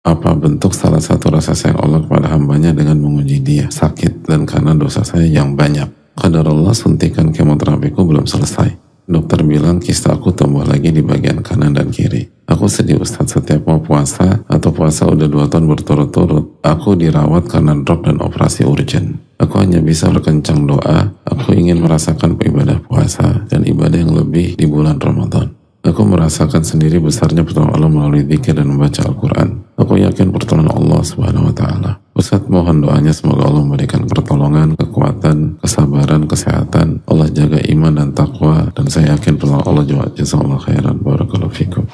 Apa bentuk salah satu rasa sayang Allah kepada hambanya dengan menguji dia? Sakit dan karena dosa saya yang banyak. Qadarullah, suntikan kemoterapiku belum selesai. Dokter bilang kista aku tumbuh lagi di bagian kanan dan kiri. Aku sedih Ustadz, setiap mau puasa atau puasa udah 2 tahun berturut-turut, aku dirawat karena drop dan operasi urgent. Aku hanya bisa berkencang doa. Aku ingin merasakan ibadah puasa dan ibadah yang lebih di bulan Ramadan. Aku merasakan sendiri besarnya pertolongan Allah melalui zikir dan membaca Al-Quran. Aku yakin pertolongan Allah Subhanahu wa Ta'ala. Ustadz, mohon doanya semoga Allah memberikan pertolongan, kekuatan, kesabaran, kesehatan. Allah jaga iman dan takwa, dan saya yakin pertolongan Allah juga. Jazakallahu khairan, barakallahu fikum.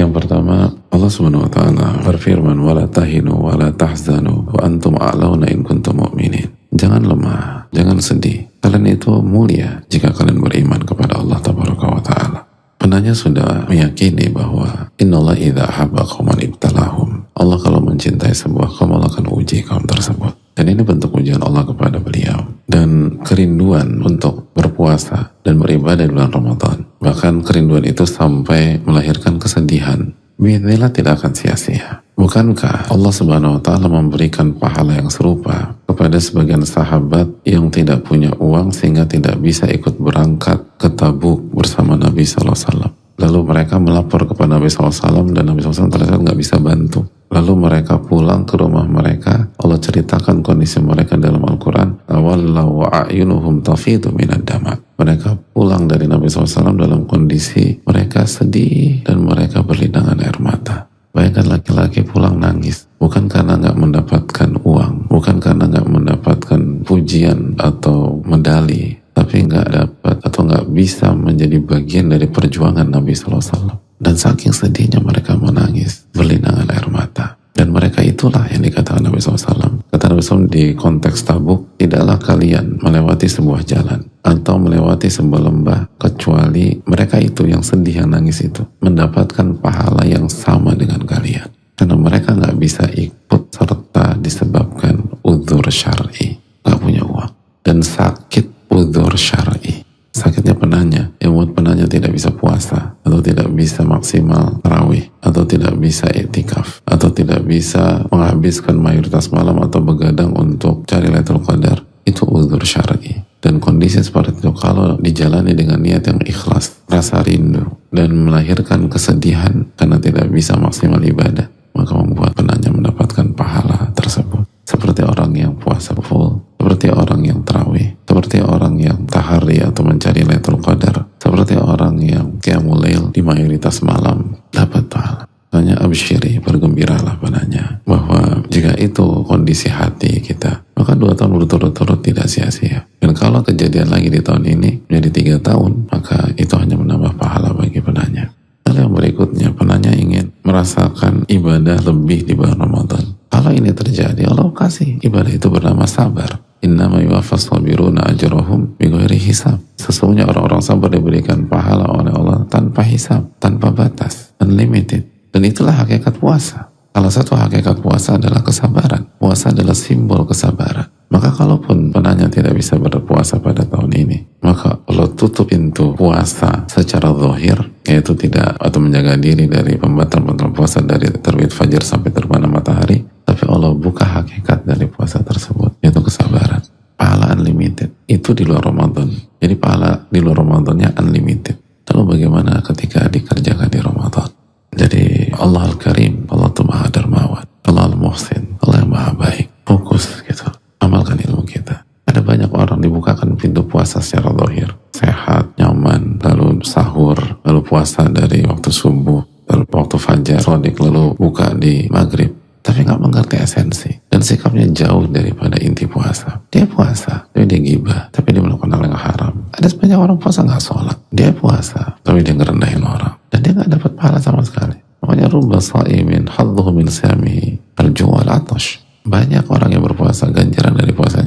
Yang pertama, Allah Subhanahu wa Ta'ala berfirman, "Wala tahinu wala tahzanu wa antum a'launa in kuntum mu'minin." Jangan lemah, jangan sedih. Kalian itu mulia jika kalian beriman kepada Allah Tabaraka wa Ta'ala. Penanya sudah meyakini bahwa innallaha idza habba qauman ibtalahum. Allah kalau mencintai sebuah kaum, Allah akan uji kaum tersebut. Dan ini bentuk ujian Allah kepada beliau. Dan kerinduan untuk berpuasa dan beribadah di bulan Ramadan. Bahkan kerinduan itu sampai melahirkan kesedihan. Bismillah tidak akan sia-sia. Bukankah Allah Subhanahu wa Ta'ala memberikan pahala yang serupa kepada sebagian sahabat yang tidak punya uang sehingga tidak bisa ikut berangkat ke Tabuk bersama Nabi SAW. Lalu mereka melapor kepada Nabi SAW dan Nabi SAW ternyata nggak bisa bantu. Lalu mereka pulang ke rumah mereka. Allah ceritakan kondisi mereka dalam Al-Quran. Awallaw a'yunuhum tafidu minad dama. Mereka pulang dari Nabi SAW dalam kondisi mereka sedih dan mereka berlinangan air mata. Bayangkan laki-laki pulang nangis, bukan karena nggak mendapatkan uang, bukan karena nggak mendapatkan pujian atau medali, tapi nggak dapat atau nggak bisa menjadi bagian dari perjuangan Nabi SAW. Dan saking sedihnya mereka menangis, berlinangan air mata. Dan mereka itulah yang dikatakan Nabi SAW. Kata Nabi SAW di konteks Tabuk, tidaklah kalian melewati sebuah jalan atau melewati sebuah lembah kecuali mereka itu yang sedih, yang nangis itu mendapatkan pahala yang sama dengan kalian. Karena mereka nggak bisa ikut serta disebabkan udzur syar'i, nggak punya uang. Dan sakit udzur syar'i, sakitnya penanya, yang membuat penanya tidak bisa puasa atau tidak bisa maksimal tarawih atau tidak bisa i'tikaf atau tidak bisa menghabiskan mayoritas malam atau begadang untuk cari Lailatul Qadar. Itu udzur syar'i. Dan kondisi seperti itu kalau dijalani dengan niat yang ikhlas, rasa rindu, dan melahirkan kesedihan karena tidak bisa maksimal ibadah, maka membuat penanya mendapatkan pahala tersebut. Seperti orang yang puasa full, seperti orang yang tarawih, seperti orang yang tahari atau mencari Lailatul Qadar, seperti orang yang qiyamul lail di mayoritas malam, dapat pahala. Tanya absyiri, bergembiralah penanya, bahwa jika itu kondisi hati kita, maka 2 tahun berturut-turut tidak sia-sia. Dan kalau kejadian lagi di tahun ini menjadi 3 tahun, maka itu hanya menambah pahala bagi penanya. Lalu yang berikutnya, penanya ingin merasakan ibadah lebih di bulan Ramadan. Kalau ini terjadi, Allah kasih ibadah itu bernama sabar. Innama yuwaffas sabiruna ajrahum bighairi hisab. Sesungguhnya orang-orang sabar diberikan pahala oleh Allah tanpa hisab, tanpa batas, unlimited. Dan itulah hakikat puasa. Salah satu hakikat puasa adalah kesabaran. Puasa adalah simbol kesabaran. Maka kalaupun penanya tidak bisa berpuasa pada tahun ini, maka Allah tutup pintu puasa secara zahir, yaitu tidak atau menjaga diri dari pembatal-pembatal puasa dari terbit fajar sampai terbenam matahari. Tapi Allah buka hakikat dari puasa tersebut, yaitu kesabaran. Pahala unlimited. Itu di luar Ramadan. Jadi pahala di luar Ramadannya unlimited. Lalu bagaimana ketika dikerjakan di Ramadan? Jadi Allah Al-Karim, Allah itu Maha Dermawan, Allah Al-Muhsin, Allah yang Maha Baik. Fokus gitu, amalkan ilmu kita. Ada banyak orang dibukakan pintu puasa secara zahir, sehat, nyaman, lalu sahur, lalu puasa dari waktu subuh, lalu waktu fajar, sodik, lalu buka di maghrib. Tapi nggak mengerti esensi dan sikapnya jauh daripada inti puasa. Dia puasa, tapi dia gibah, tapi dia melakukan hal yang haram. Ada sebanyak orang puasa nggak sholat, dia puasa, tapi dia ngerendahin orang dan dia nggak dapat pahala sama sekali. Makanya rubba sha'imin hadduhu min siyamihi al-ju' wal 'atash. Banyak orang yang berpuasa, ganjaran dari puasa